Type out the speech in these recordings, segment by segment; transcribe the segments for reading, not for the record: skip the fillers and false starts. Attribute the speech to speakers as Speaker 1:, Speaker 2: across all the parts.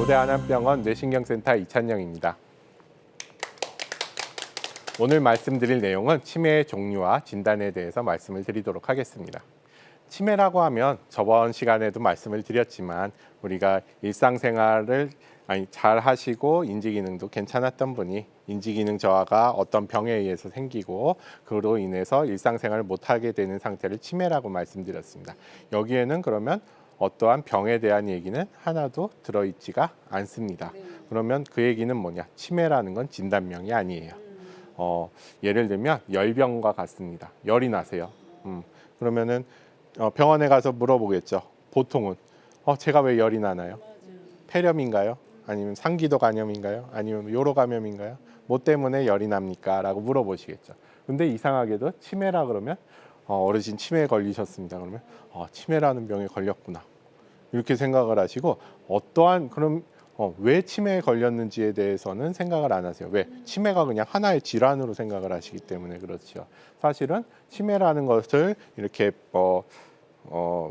Speaker 1: 고대한암병원 뇌신경센터 이찬영입니다. 오늘 말씀드릴 내용은 치매의 종류와 진단에 대해서 말씀을 드리도록 하겠습니다. 치매라고 하면 저번 시간에도 말씀을 드렸지만 우리가 일상생활을 잘 하시고 인지기능도 괜찮았던 분이 인지기능 저하가 어떤 병에 의해서 생기고 그로 인해서 일상생활을 못하게 되는 상태를 치매라고 말씀드렸습니다. 여기에는 그러면 어떠한 병에 대한 얘기는 하나도 들어있지가 않습니다. 그러면 그 얘기는 뭐냐? 치매라는 건 진단명이 아니에요. 예를 들면 열병과 같습니다. 열이 나세요. 그러면은 병원에 가서 물어보겠죠. 보통은 제가 왜 열이 나나요? 폐렴인가요? 아니면 상기도 감염인가요? 아니면 요로 감염인가요? 뭐 때문에 열이 납니까? 라고 물어보시겠죠. 근데 이상하게도 치매라 그러면 어르신 치매에 걸리셨습니다. 그러면 치매라는 병에 걸렸구나. 이렇게 생각을 하시고 어떠한 그럼 왜 치매에 걸렸는지에 대해서는 생각을 안 하세요. 왜? 치매가 그냥 하나의 질환으로 생각을 하시기 때문에 그렇죠. 사실은 치매라는 것을 이렇게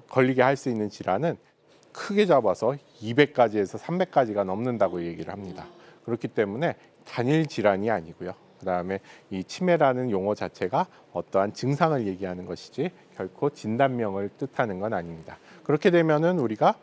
Speaker 1: 걸리게 할 수 있는 질환은 크게 잡아서 200가지에서 300가지가 넘는다고 얘기를 합니다. 그렇기 때문에 단일 질환이 아니고요. 그다음에 이 치매라는 용어 자체가 어떠한 증상을 얘기하는 것이지 결코 진단명을 뜻하는 건 아닙니다. 그렇게 되면은 우리가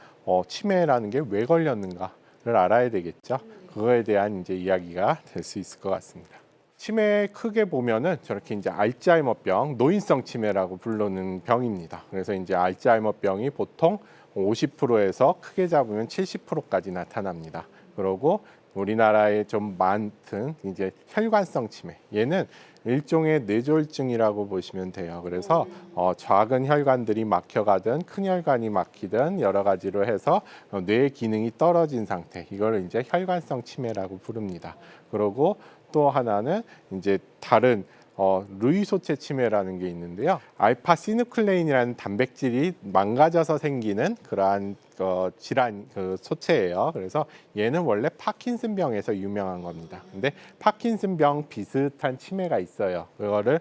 Speaker 1: 치매라는 게 왜 걸렸는가를 알아야 되겠죠. 그거에 대한 이제 이야기가 될 수 있을 것 같습니다. 치매 크게 보면은 저렇게 이제 알츠하이머병, 노인성 치매라고 부르는 병입니다. 그래서 이제 알츠하이머병이 보통 50%에서 크게 잡으면 70%까지 나타납니다. 그리고 우리나라에 좀 많은 이제 혈관성 치매, 얘는 일종의 뇌졸중이라고 보시면 돼요. 그래서 작은 혈관들이 막혀가든 큰 혈관이 막히든 여러 가지로 해서 뇌 기능이 떨어진 상태, 이걸 이제 혈관성 치매라고 부릅니다. 그리고 또 하나는 이제 다른 루이소체 치매라는 게 있는데요. 알파시누클레인이라는 단백질이 망가져서 생기는 그러한 질환 소체예요. 그래서 얘는 원래 파킨슨병에서 유명한 겁니다. 근데 파킨슨병 비슷한 치매가 있어요. 그거를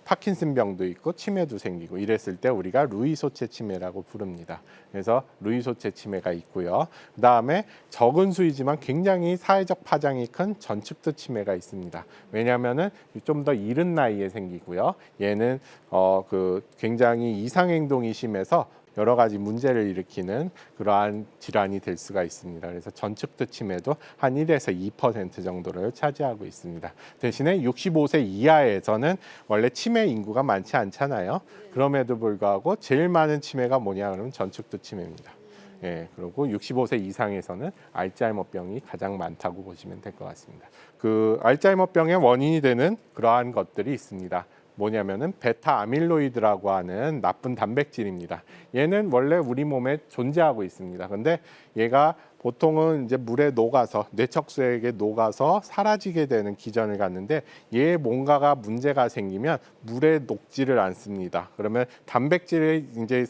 Speaker 1: 파킨슨병도 있고 치매도 생기고 이랬을 때 우리가 루이소체 치매라고 부릅니다. 그래서 루이소체 치매가 있고요. 그다음에 적은 수이지만 굉장히 사회적 파장이 큰 전축두 치매가 있습니다. 왜냐하면은 좀 더 이른 나이에 생기고요. 얘는 굉장히 이상행동이 심해서 여러 가지 문제를 일으키는 그러한 질환이 될 수가 있습니다. 그래서 전축두 치매도 한 1에서 2% 정도를 차지하고 있습니다. 대신에 65세 이하에서는 원래 치매 인구가 많지 않잖아요. 그럼에도 불구하고 제일 많은 치매가 뭐냐 그러면 전축두 치매입니다. 예, 그리고 65세 이상에서는 알츠하이머병이 가장 많다고 보시면 될 것 같습니다. 그 알츠하이머병의 원인이 되는 그러한 것들이 있습니다. 뭐냐면은 베타 아밀로이드라고 하는 나쁜 단백질입니다. 얘는 원래 우리 몸에 존재하고 있습니다. 근데 얘가 보통은 이제 물에 녹아서 뇌척수액에 녹아서 사라지게 되는 기전을 갖는데 얘 뭔가가 문제가 생기면 물에 녹지를 않습니다. 그러면 단백질의 이제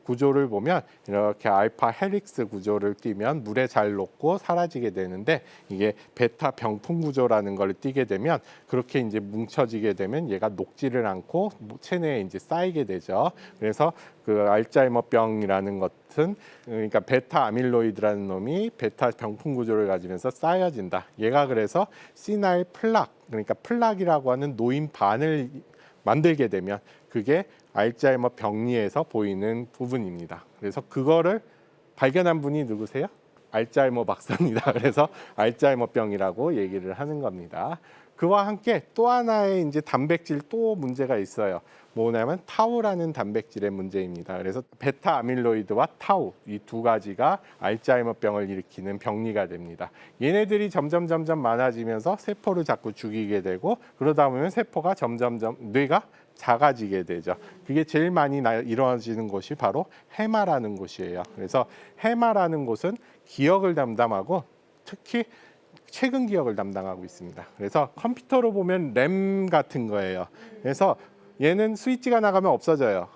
Speaker 1: 구조를 보면 이렇게 알파 헬릭스 구조를 띠면 물에 잘 녹고 사라지게 되는데 이게 베타 병풍 구조라는 걸 띠게 되면 그렇게 이제 뭉쳐지게 되면 얘가 녹지를 않고 체내에 이제 쌓이게 되죠. 그래서 그 알츠하이머병이라는 것은 그러니까 베타 아밀로이드라는 놈이 베타 병풍 구조를 가지면서 쌓여진다. 얘가 그래서 시나일 플락, 그러니까 플락이라고 하는 노인반을 만들게 되면 그게 알츠하이머 병리에서 보이는 부분입니다. 그래서 그거를 발견한 분이 누구세요? 알츠하이머 박사입니다. 그래서 알츠하이머병이라고 얘기를 하는 겁니다. 그와 함께 또 하나의 이제 단백질 또 문제가 있어요. 뭐냐면 타우라는 단백질의 문제입니다. 그래서 베타 아밀로이드와 타우 이 두 가지가 알츠하이머병을 일으키는 병리가 됩니다. 얘네들이 점점 많아지면서 세포를 자꾸 죽이게 되고 그러다 보면 세포가 점점 뇌가 작아지게 되죠. 그게 제일 많이 이루어지는 곳이 바로 해마라는 곳이에요. 그래서 해마라는 곳은 기억을 담당하고 특히 최근 기억을 담당하고 있습니다. 그래서 컴퓨터로 보면 램 같은 거예요. 그래서 얘는 스위치가 나가면 없어져요.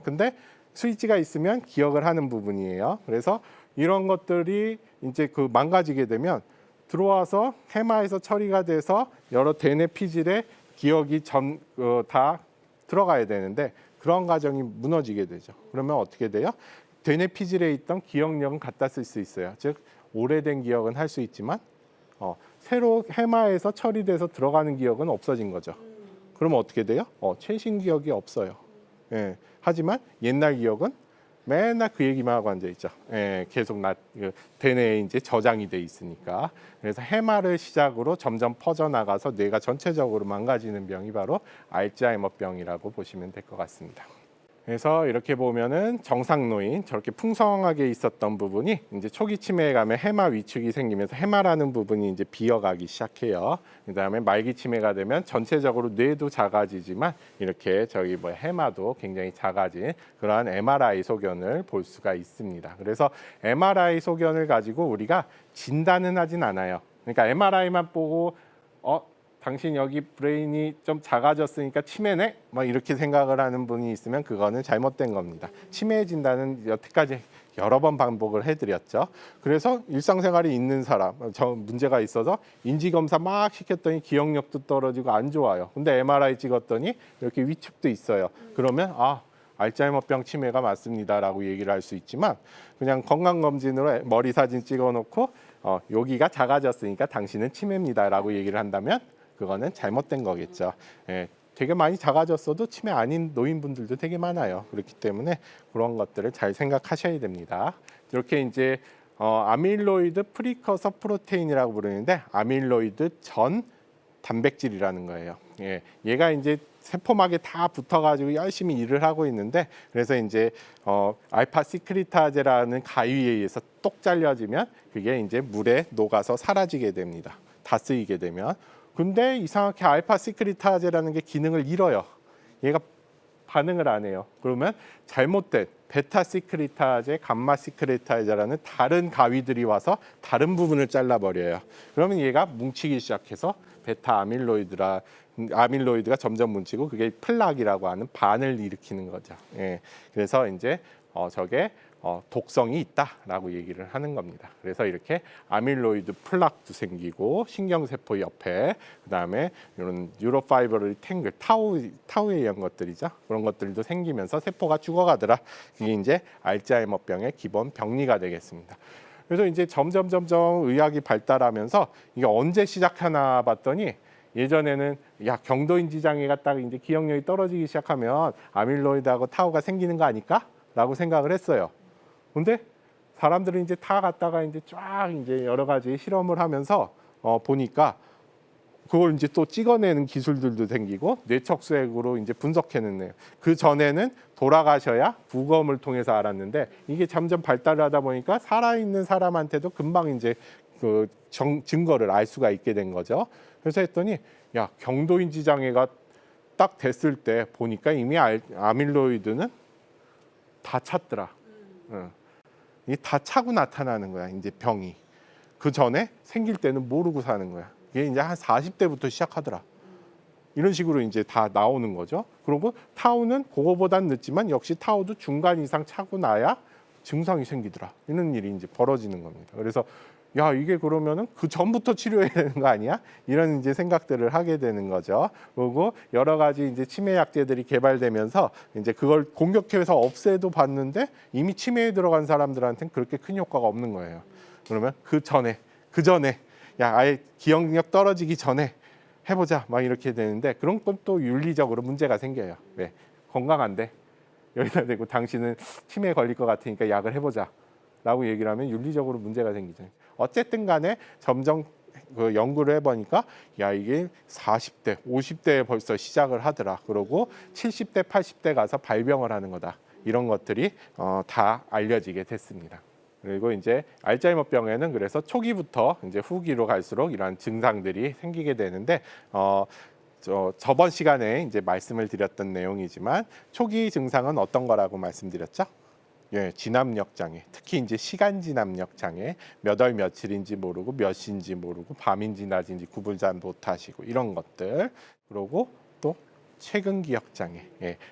Speaker 1: 근데 스위치가 있으면 기억을 하는 부분이에요. 그래서 이런 것들이 이제 망가지게 되면 들어와서 해마에서 처리가 돼서 여러 대뇌 피질에 기억이 다 들어가야 되는데 그런 과정이 무너지게 되죠. 그러면 어떻게 돼요? 되뇌 피질에 있던 기억력은 갖다 쓸 수 있어요. 즉 오래된 기억은 할 수 있지만 새로 해마에서 처리돼서 들어가는 기억은 없어진 거죠. 그러면 어떻게 돼요? 최신 기억이 없어요. 예. 하지만 옛날 기억은 맨날 그 얘기만 하고 앉아 있죠. 예, 계속 대뇌에 이제 저장이 돼 있으니까. 그래서 해마를 시작으로 점점 퍼져나가서 뇌가 전체적으로 망가지는 병이 바로 알츠하이머병이라고 보시면 될 것 같습니다. 그래서 이렇게 보면은 정상노인 저렇게 풍성하게 있었던 부분이 이제 초기 치매에 가면 해마 위축이 생기면서 해마라는 부분이 이제 비어가기 시작해요. 그다음에 말기 치매가 되면 전체적으로 뇌도 작아지지만 이렇게 해마도 굉장히 작아진 그러한 MRI 소견을 볼 수가 있습니다. 그래서 MRI 소견을 가지고 우리가 진단은 하진 않아요. 그러니까 MRI만 보고 당신 여기 브레인이 좀 작아졌으니까 치매네? 막 이렇게 생각을 하는 분이 있으면 그거는 잘못된 겁니다. 치매 진단은 여태까지 여러 번 반복을 해드렸죠. 그래서 일상생활에 있는 사람, 문제가 있어서 인지검사 막 시켰더니 기억력도 떨어지고 안 좋아요. 근데 MRI 찍었더니 이렇게 위축도 있어요. 그러면 알츠하이머병 치매가 맞습니다라고 얘기를 할 수 있지만 그냥 건강검진으로 머리 사진 찍어놓고 여기가 작아졌으니까 당신은 치매입니다라고 얘기를 한다면 그거는 잘못된 거겠죠. 예, 되게 많이 작아졌어도 치매 아닌 노인분들도 되게 많아요. 그렇기 때문에 그런 것들을 잘 생각하셔야 됩니다. 이렇게 이제 아밀로이드 프리커서 프로테인이라고 부르는데 아밀로이드 전 단백질이라는 거예요. 예, 얘가 이제 세포막에 다 붙어가지고 열심히 일을 하고 있는데 그래서 이제 알파 시크리타제라는 가위에 의해서 똑 잘려지면 그게 이제 물에 녹아서 사라지게 됩니다. 다 쓰이게 되면. 근데 이상하게 알파 시크리타제라는 게 기능을 잃어요. 얘가 반응을 안 해요. 그러면 잘못된 베타 시크리타제, 감마 시크리타제라는 다른 가위들이 와서 다른 부분을 잘라버려요. 그러면 얘가 뭉치기 시작해서 베타 아밀로이드가 점점 뭉치고 그게 플락이라고 하는 반을 일으키는 거죠. 예. 그래서 이제 저게 독성이 있다라고 얘기를 하는 겁니다. 그래서 이렇게 아밀로이드 플락도 생기고 신경세포 옆에 그다음에 이런 뉴로파이버리 탱글 타우에 의한 것들이죠. 그런 것들도 생기면서 세포가 죽어가더라. 이게 이제 알츠하이머병의 기본 병리가 되겠습니다. 그래서 이제 점점 의학이 발달하면서 이게 언제 시작하나 봤더니 예전에는 경도인지 장애가 딱 이제 기억력이 떨어지기 시작하면 아밀로이드하고 타우가 생기는 거 아닐까라고 생각을 했어요. 근데 사람들은 이제 다 갖다가 이제 쫙 이제 여러 가지 실험을 하면서 보니까 그걸 이제 또 찍어내는 기술들도 생기고 뇌척수액으로 이제 분석해냈네요. 그 전에는 돌아가셔야 부검을 통해서 알았는데 이게 점점 발달을 하다 보니까 살아있는 사람한테도 금방 이제 그 증거를 알 수가 있게 된 거죠. 그래서 했더니 경도인지 장애가 딱 됐을 때 보니까 이미 아밀로이드는 다 찼더라. 이게 다 차고 나타나는 거야, 이제 병이. 그 전에 생길 때는 모르고 사는 거야. 이게 이제 한 40대부터 시작하더라. 이런 식으로 이제 다 나오는 거죠. 그리고 타우는 그거보단 늦지만 역시 타우도 중간 이상 차고 나야 증상이 생기더라. 이런 일이 이제 벌어지는 겁니다. 그래서 이게 그러면은 그 전부터 치료해야 되는 거 아니야? 이런 이제 생각들을 하게 되는 거죠. 그리고 여러 가지 이제 치매 약제들이 개발되면서 이제 그걸 공격해서 없애도 봤는데 이미 치매에 들어간 사람들한테는 그렇게 큰 효과가 없는 거예요. 그러면 그 전에 아예 기억력 떨어지기 전에 해보자 막 이렇게 되는데 그런 건 또 윤리적으로 문제가 생겨요. 왜? 건강한데 여기다 대고 당신은 치매에 걸릴 것 같으니까 약을 해보자 라고 얘기를 하면 윤리적으로 문제가 생기죠. 어쨌든 간에 점점 그 연구를 해보니까 이게 40대, 50대에 벌써 시작을 하더라. 그러고 70대, 80대 가서 발병을 하는 거다. 이런 것들이 다 알려지게 됐습니다. 그리고 이제 알츠하이머병에는 그래서 초기부터 이제 후기로 갈수록 이러한 증상들이 생기게 되는데 저번 시간에 이제 말씀을 드렸던 내용이지만 초기 증상은 어떤 거라고 말씀드렸죠? 진압력 장애, 특히 이제 시간 진압력 장애, 몇 월 며칠인지 모르고 몇 시인지 모르고 밤인지 낮인지 구분 잘 못하시고 이런 것들, 그리고 또 최근 기억 장애,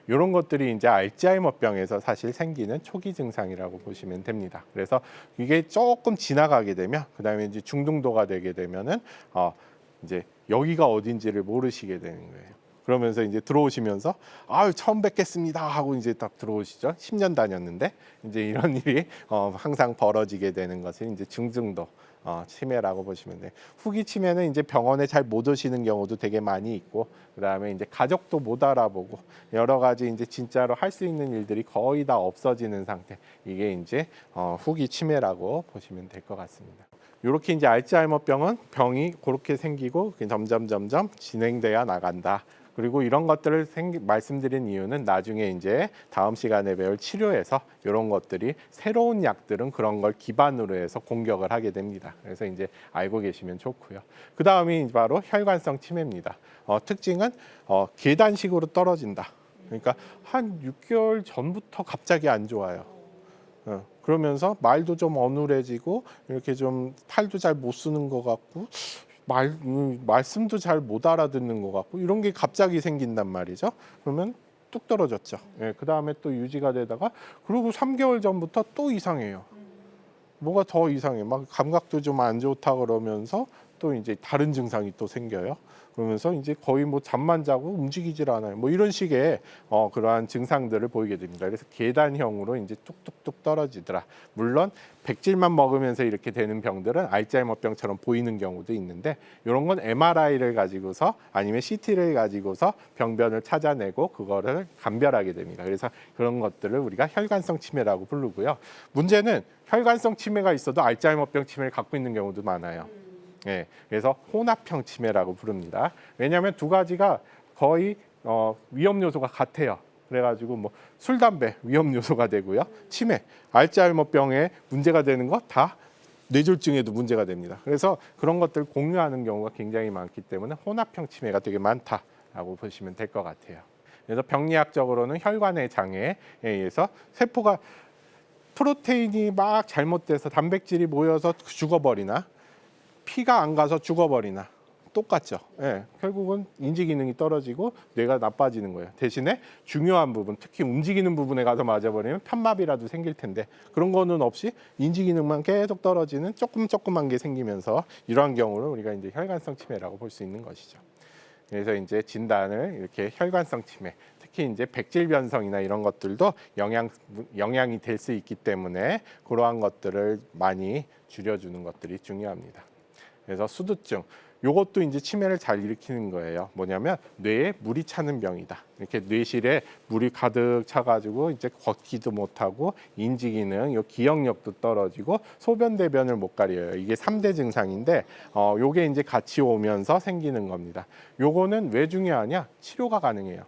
Speaker 1: 이런 것들이 이제 알츠하이머병에서 사실 생기는 초기 증상이라고 보시면 됩니다. 그래서 이게 조금 지나가게 되면 그다음에 이제 중등도가 되게 되면은 이제 여기가 어딘지를 모르시게 되는 거예요. 그러면서 이제 들어오시면서 아유 처음 뵙겠습니다 하고 이제 딱 들어오시죠. 10년 다녔는데 이제 이런 일이 항상 벌어지게 되는 것이 이제 중증도 치매라고 보시면 돼요. 후기 치매는 이제 병원에 잘 못 오시는 경우도 되게 많이 있고, 그다음에 이제 가족도 못 알아보고 여러 가지 이제 진짜로 할 수 있는 일들이 거의 다 없어지는 상태. 이게 이제 후기 치매라고 보시면 될 것 같습니다. 이렇게 이제 알츠하이머병은 병이 그렇게 생기고 점점 진행돼야 나간다. 그리고 이런 것들을 말씀드린 이유는 나중에 이제 다음 시간에 배울 치료에서 이런 것들이 새로운 약들은 그런 걸 기반으로 해서 공격을 하게 됩니다. 그래서 이제 알고 계시면 좋고요. 그 다음이 바로 혈관성 치매입니다. 특징은 계단식으로 떨어진다. 그러니까 한 6개월 전부터 갑자기 안 좋아요. 그러면서 말도 좀 어눌해지고 이렇게 좀 팔도 잘 못 쓰는 것 같고 말씀도 잘 못 알아듣는 것 같고 이런 게 갑자기 생긴단 말이죠. 그러면 뚝 떨어졌죠. 그 다음에 또 유지가 되다가 그리고 3개월 전부터 또 이상해요. 뭐가 더 이상해. 막 감각도 좀 안 좋다 그러면서 또 이제 다른 증상이 또 생겨요. 그러면서 이제 거의 뭐 잠만 자고 움직이질 않아요. 뭐 이런 식의 그러한 증상들을 보이게 됩니다. 그래서 계단형으로 이제 뚝뚝뚝 떨어지더라. 물론 백질만 먹으면서 이렇게 되는 병들은 알츠하이머병처럼 보이는 경우도 있는데 이런 건 MRI를 가지고서 아니면 CT를 가지고서 병변을 찾아내고 그거를 감별하게 됩니다. 그래서 그런 것들을 우리가 혈관성 치매라고 부르고요. 문제는 혈관성 치매가 있어도 알츠하이머병 치매를 갖고 있는 경우도 많아요. 예, 그래서 혼합형 치매라고 부릅니다. 왜냐하면 두 가지가 거의 위험 요소가 같아요. 그래가지고 뭐 술, 담배 위험 요소가 되고요. 치매, 알츠하이머병에 문제가 되는 거 다 뇌졸중에도 문제가 됩니다. 그래서 그런 것들 공유하는 경우가 굉장히 많기 때문에 혼합형 치매가 되게 많다라고 보시면 될 것 같아요. 그래서 병리학적으로는 혈관의 장애에 의해서 세포가 프로테인이 막 잘못돼서 단백질이 모여서 죽어버리나 피가 안 가서 죽어버리나 똑같죠. 예, 결국은 인지 기능이 떨어지고 뇌가 나빠지는 거예요. 대신에 중요한 부분, 특히 움직이는 부분에 가서 맞아버리면 편마비라도 생길 텐데 그런 거는 없이 인지 기능만 계속 떨어지는 조그만 게 생기면서 이러한 경우를 우리가 이제 혈관성 치매라고 볼 수 있는 것이죠. 그래서 이제 진단을 이렇게 혈관성 치매, 특히 이제 백질 변성이나 이런 것들도 영향이 될 수 있기 때문에 그러한 것들을 많이 줄여주는 것들이 중요합니다. 그래서 수두증, 요것도 이제 치매를 잘 일으키는 거예요. 뭐냐면 뇌에 물이 차는 병이다. 이렇게 뇌실에 물이 가득 차가지고 이제 걷기도 못하고 인지 기능, 요 기억력도 떨어지고 소변 대변을 못 가려요. 이게 3대 증상인데 요게 이제 같이 오면서 생기는 겁니다. 요거는 왜 중요하냐? 치료가 가능해요.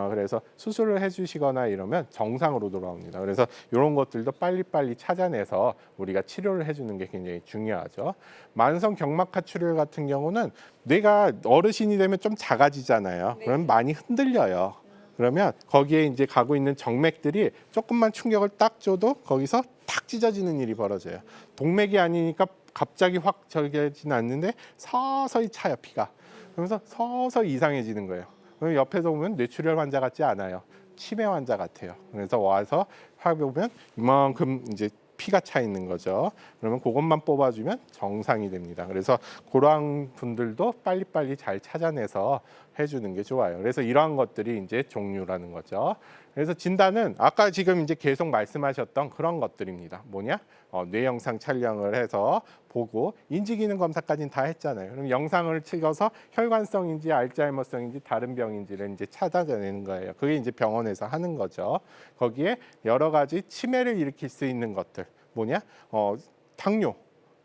Speaker 1: 그래서 수술을 해주시거나 이러면 정상으로 돌아옵니다. 그래서 이런 것들도 빨리빨리 찾아내서 우리가 치료를 해주는 게 굉장히 중요하죠. 만성 경막하출혈 같은 경우는 뇌가 어르신이 되면 좀 작아지잖아요. 그러면 많이 흔들려요. 그러면 거기에 이제 가고 있는 정맥들이 조금만 충격을 딱 줘도 거기서 탁 찢어지는 일이 벌어져요. 동맥이 아니니까 갑자기 확 저기진 않는데 서서히 차요, 피가. 그러면서 서서히 이상해지는 거예요. 옆에서 보면 뇌출혈 환자 같지 않아요. 치매 환자 같아요. 그래서 와서 해보면 이만큼 이제 피가 차 있는 거죠. 그러면 그것만 뽑아주면 정상이 됩니다. 그래서 그러한 분들도 빨리빨리 잘 찾아내서 해주는 게 좋아요. 그래서 이러한 것들이 이제 종류라는 거죠. 그래서 진단은 아까 지금 이제 계속 말씀하셨던 그런 것들입니다. 뭐냐? 뇌 영상 촬영을 해서 보고 인지기능 검사까지는 다 했잖아요. 그럼 영상을 찍어서 혈관성인지 알츠하이머성인지 다른 병인지를 이제 찾아내는 거예요. 그게 이제 병원에서 하는 거죠. 거기에 여러 가지 치매를 일으킬 수 있는 것들 뭐냐?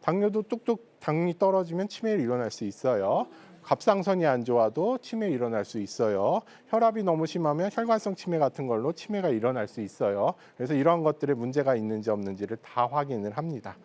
Speaker 1: 당뇨도 뚝뚝 당이 떨어지면 치매를 일어날 수 있어요. 갑상선이 안 좋아도 치매 일어날 수 있어요. 혈압이 너무 심하면 혈관성 치매 같은 걸로 치매가 일어날 수 있어요. 그래서 이런 것들에 문제가 있는지 없는지를 다 확인을 합니다.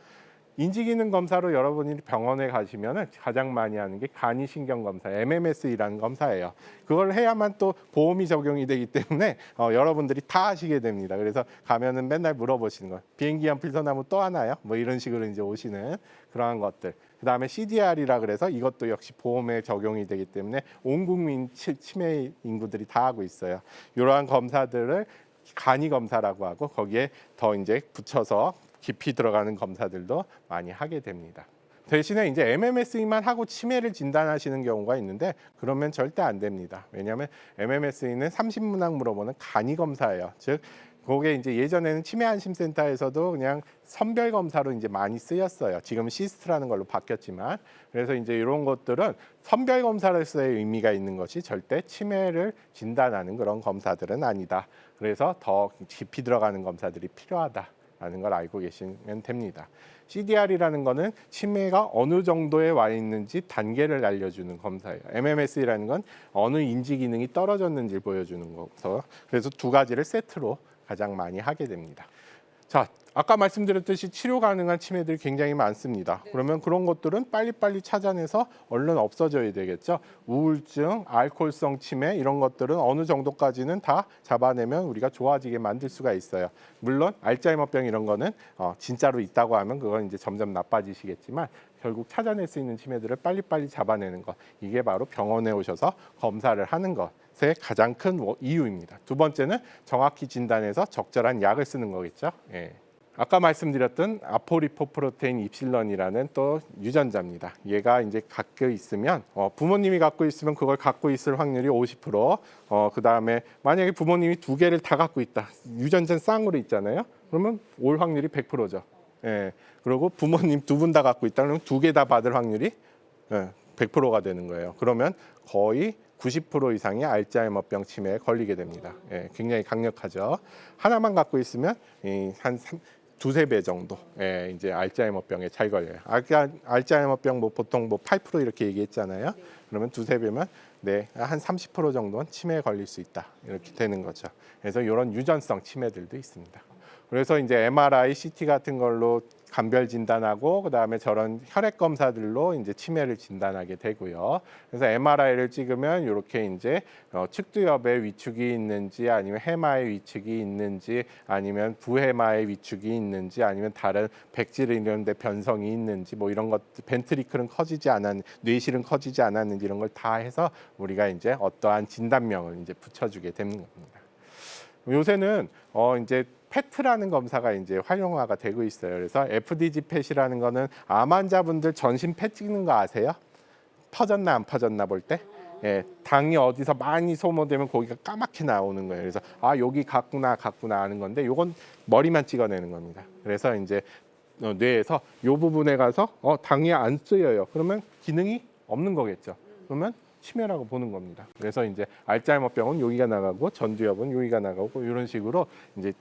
Speaker 1: 인지기능 검사로 여러분이 병원에 가시면 가장 많이 하는 게 간이신경 검사, MMS이라는 검사예요. 그걸 해야만 또 보험이 적용이 되기 때문에 여러분들이 다 하시게 됩니다. 그래서 가면은 맨날 물어보시는 거예요. 비행기 한 필터나무 또 하나요? 뭐 이런 식으로 이제 오시는 그러한 것들. 그다음에 CDR이라 그래서 이것도 역시 보험에 적용이 되기 때문에 온 국민 치매 인구들이 다 하고 있어요. 이러한 검사들을 간이 검사라고 하고 거기에 더 이제 붙여서 깊이 들어가는 검사들도 많이 하게 됩니다. 대신에 이제 MMSE만 하고 치매를 진단하시는 경우가 있는데 그러면 절대 안 됩니다. 왜냐하면 MMSE는 30문항 물어보는 간이 검사예요. 즉 그게 이제 예전에는 치매안심센터에서도 그냥 선별 검사로 이제 많이 쓰였어요. 지금 시스트라는 걸로 바뀌었지만 그래서 이제 이런 것들은 선별 검사로서의 의미가 있는 것이 절대 치매를 진단하는 그런 검사들은 아니다. 그래서 더 깊이 들어가는 검사들이 필요하다라는 걸 알고 계시면 됩니다. CDR이라는 거는 치매가 어느 정도에 와 있는지 단계를 알려주는 검사예요. MMS라는 건 어느 인지 기능이 떨어졌는지를 보여주는 거서 그래서 두 가지를 세트로 가장 많이 하게 됩니다. 자, 아까 말씀드렸듯이 치료 가능한 치매들이 굉장히 많습니다. 그러면 그런 것들은 빨리빨리 찾아내서 얼른 없어져야 되겠죠. 우울증, 알코올성 치매 이런 것들은 어느 정도까지는 다 잡아내면 우리가 좋아지게 만들 수가 있어요. 물론 알츠하이머병 이런 거는 진짜로 있다고 하면 그건 이제 점점 나빠지시겠지만 결국 찾아낼 수 있는 치매들을 빨리빨리 잡아내는 것, 이게 바로 병원에 오셔서 검사를 하는 것의 가장 큰 이유입니다. 두 번째는 정확히 진단해서 적절한 약을 쓰는 거겠죠. 예. 아까 말씀드렸던 아포리포프로테인 입실런이라는 또 유전자입니다. 얘가 이제 갖고 있으면 부모님이 갖고 있으면 그걸 갖고 있을 확률이 50%. 그다음에 만약에 부모님이 두 개를 다 갖고 있다. 유전자는 쌍으로 있잖아요. 그러면 올 확률이 100%죠. 예. 그리고 부모님 두 분 다 갖고 있다 그러면 두 개 다 받을 확률이 100%가 되는 거예요. 그러면 거의 90% 이상이 알츠하이머병 치매에 걸리게 됩니다. 예, 굉장히 강력하죠. 하나만 갖고 있으면 한 두세 배 정도 이제 알츠하이머병에 잘 걸려요. 알츠하이머병 보통 8% 이렇게 얘기했잖아요. 그러면 두세 배면 한 30% 정도는 치매에 걸릴 수 있다. 이렇게 되는 거죠. 그래서 이런 유전성 치매들도 있습니다. 그래서 이제 MRI, CT 같은 걸로 감별 진단하고 그다음에 저런 혈액 검사들로 이제 치매를 진단하게 되고요. 그래서 MRI를 찍으면 이렇게 이제 측두엽에 위축이 있는지 아니면 해마에 위축이 있는지 아니면 부해마에 위축이 있는지 아니면 다른 백질 이런 데 변성이 있는지 뭐 이런 것 벤트리클은 커지지 않았는지 뇌실은 커지지 않았는지 이런 걸 다 해서 우리가 이제 어떠한 진단명을 이제 붙여주게 되는 겁니다. 요새는 이제 PET라는 검사가 이제 활용화가 되고 있어요. 그래서 FDG PET이라는 거는 암 환자분들 전신 PET 찍는 거 아세요? 퍼졌나 안 퍼졌나 볼 때? 예, 당이 어디서 많이 소모되면 거기가 까맣게 나오는 거예요. 그래서 여기 갔구나 하는 건데 요건 머리만 찍어내는 겁니다. 그래서 이제 뇌에서 요 부분에 가서 당이 안 쓰여요. 그러면 기능이 없는 거겠죠. 그러면 치매라고 보는 겁니다. 그래서 이제 알츠하이머병은 여기가 나가고 전두엽은 여기가 나가고 이런 식으로 이제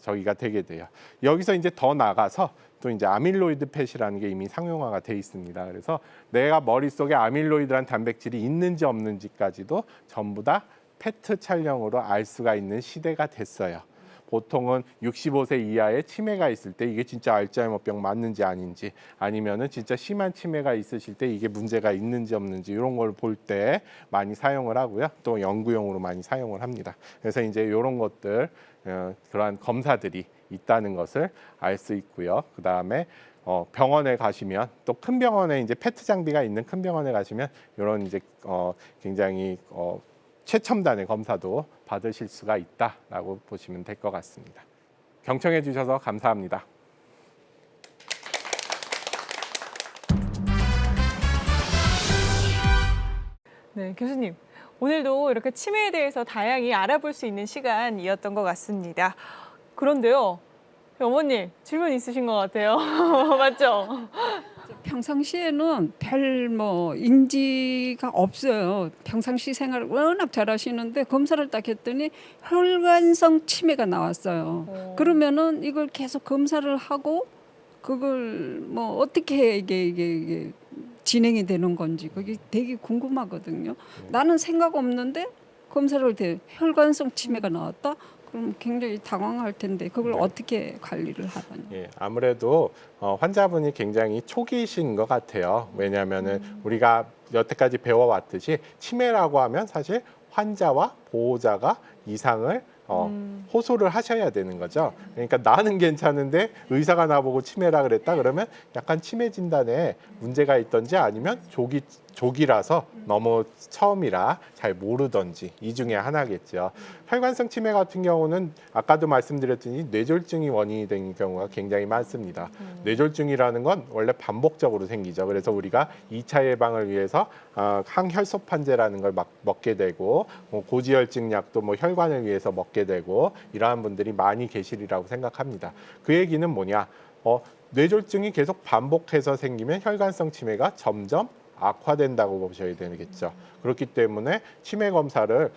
Speaker 1: 저기가 되게 돼요. 여기서 이제 더 나가서 또 이제 아밀로이드 펫이라는 게 이미 상용화가 돼 있습니다. 그래서 내가 머릿속에 아밀로이드란 단백질이 있는지 없는지까지도 전부 다 PET 촬영으로 알 수가 있는 시대가 됐어요. 보통은 65세 이하의 치매가 있을 때 이게 진짜 알츠하이머병 맞는지 아닌지 아니면은 진짜 심한 치매가 있으실 때 이게 문제가 있는지 없는지 이런 걸 볼 때 많이 사용을 하고요. 또 연구용으로 많이 사용을 합니다. 그래서 이제 이런 것들 그러한 검사들이 있다는 것을 알 수 있고요. 그다음에 병원에 가시면 또 큰 병원에 이제 PET 장비가 있는 큰 병원에 가시면 이런 이제 굉장히 최첨단의 검사도 받으실 수가 있다라고 보시면 될 것 같습니다. 경청해 주셔서 감사합니다.
Speaker 2: 네, 교수님. 오늘도 이렇게 치매에 대해서 다양히 알아볼 수 있는 시간이었던 것 같습니다. 그런데요, 어머님 질문 있으신 것 같아요. 맞죠?
Speaker 3: 평상시에는 별 인지가 없어요. 평상시 생활을 워낙 잘하시는데 검사를 딱 했더니 혈관성 치매가 나왔어요. 그러면은 이걸 계속 검사를 하고 그걸 어떻게 이게 진행이 되는 건지 그게 되게 궁금하거든요. 나는 생각 없는데 검사를 해 혈관성 치매가 나왔다. 그럼 굉장히 당황할 텐데 그걸 어떻게 관리를 하다니?
Speaker 1: 예, 아무래도 환자분이 굉장히 초기이신 것 같아요. 왜냐하면은 우리가 여태까지 배워왔듯이 치매라고 하면 사실 환자와 보호자가 이상을 호소를 하셔야 되는 거죠. 그러니까 나는 괜찮은데 의사가 나보고 치매라 그랬다 그러면 약간 치매 진단에 문제가 있던지 아니면 조기라서 너무 처음이라 잘 모르던지 이 중에 하나겠죠. 혈관성 치매 같은 경우는 아까도 말씀드렸더니 뇌졸중이 원인이 되는 경우가 굉장히 많습니다. 뇌졸중이라는 건 원래 반복적으로 생기죠. 그래서 우리가 2차 예방을 위해서 항혈소판제라는 걸 먹게 되고 고지혈증 약도 혈관을 위해서 먹게 되고 이러한 분들이 많이 계시리라고 생각합니다. 그 얘기는 뭐냐? 뇌졸중이 계속 반복해서 생기면 혈관성 치매가 점점 악화된다고 보셔야 되겠죠. 그렇기 때문에 치매 검사를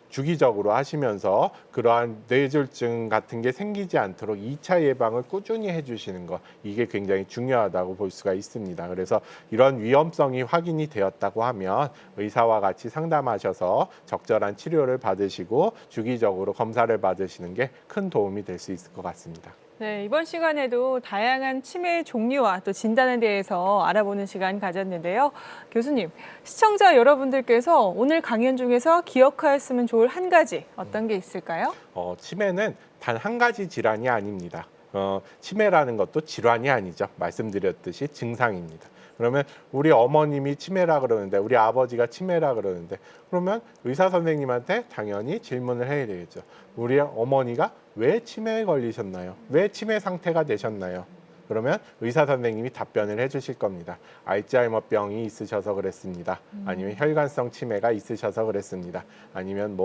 Speaker 1: 주기적으로 하시면서 그러한 뇌졸중 같은 게 생기지 않도록 2차 예방을 꾸준히 해주시는 것, 이게 굉장히 중요하다고 볼 수가 있습니다. 그래서 이런 위험성이 확인이 되었다고 하면 의사와 같이 상담하셔서 적절한 치료를 받으시고 주기적으로 검사를 받으시는 게 큰 도움이 될 수 있을 것 같습니다.
Speaker 2: 네, 이번 시간에도 다양한 치매 종류와 또 진단에 대해서 알아보는 시간 가졌는데요. 교수님, 시청자 여러분들께서 오늘 강연 중에서 기억하였으면 좋을 한 가지 어떤 게 있을까요?
Speaker 1: 치매는 단 한 가지 질환이 아닙니다. 치매라는 것도 질환이 아니죠. 말씀드렸듯이 증상입니다. 그러면 우리 어머님이 치매라 그러는데 우리 아버지가 치매라 그러는데 그러면 의사 선생님한테 당연히 질문을 해야 되겠죠. 우리 어머니가 왜 치매에 걸리셨나요? 왜 치매 상태가 되셨나요? 그러면 의사 선생님이 답변을 해주실 겁니다. 알츠하이머병이 있으셔서 그랬습니다. 아니면 혈관성 치매가 있으셔서 그랬습니다. 아니면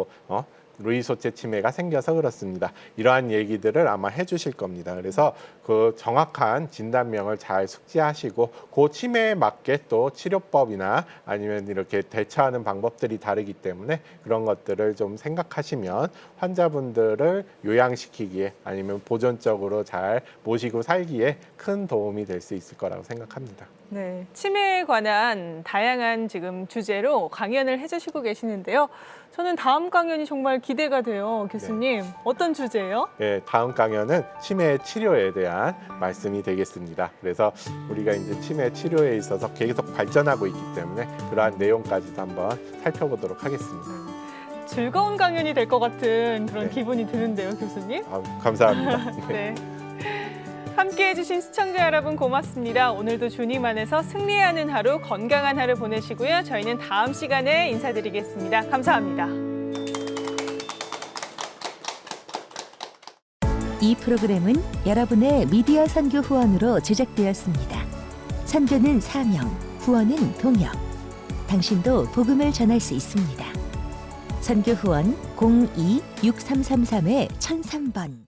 Speaker 1: 루이소체 치매가 생겨서 그렇습니다. 이러한 얘기들을 아마 해주실 겁니다. 그래서 그 정확한 진단명을 잘 숙지하시고 그 치매에 맞게 또 치료법이나 아니면 이렇게 대처하는 방법들이 다르기 때문에 그런 것들을 좀 생각하시면 환자분들을 요양시키기에 아니면 보존적으로 잘 모시고 살기에 큰 도움이 될 수 있을 거라고 생각합니다.
Speaker 2: 네, 치매에 관한 다양한 지금 주제로 강연을 해주시고 계시는데요. 저는 다음 강연이 정말 기대가 돼요. 교수님, 어떤 주제예요?
Speaker 1: 네, 다음 강연은 치매 치료에 대한 말씀이 되겠습니다. 그래서 우리가 이제 치매 치료에 있어서 계속 발전하고 있기 때문에 그러한 내용까지도 한번 살펴보도록 하겠습니다.
Speaker 2: 즐거운 강연이 될 것 같은 그런
Speaker 1: 네.
Speaker 2: 기분이 드는데요, 교수님.
Speaker 1: 감사합니다.
Speaker 2: 네. 함께해 주신 시청자 여러분 고맙습니다. 오늘도 주님 안에서 승리하는 하루, 건강한 하루 보내시고요. 저희는 다음 시간에 인사드리겠습니다. 감사합니다.
Speaker 4: 이 프로그램은 여러분의 미디어 선교 후원으로 제작되었습니다. 선교는 사명, 후원은 동역. 당신도 복음을 전할 수 있습니다. 선교 후원 02-6333-1003번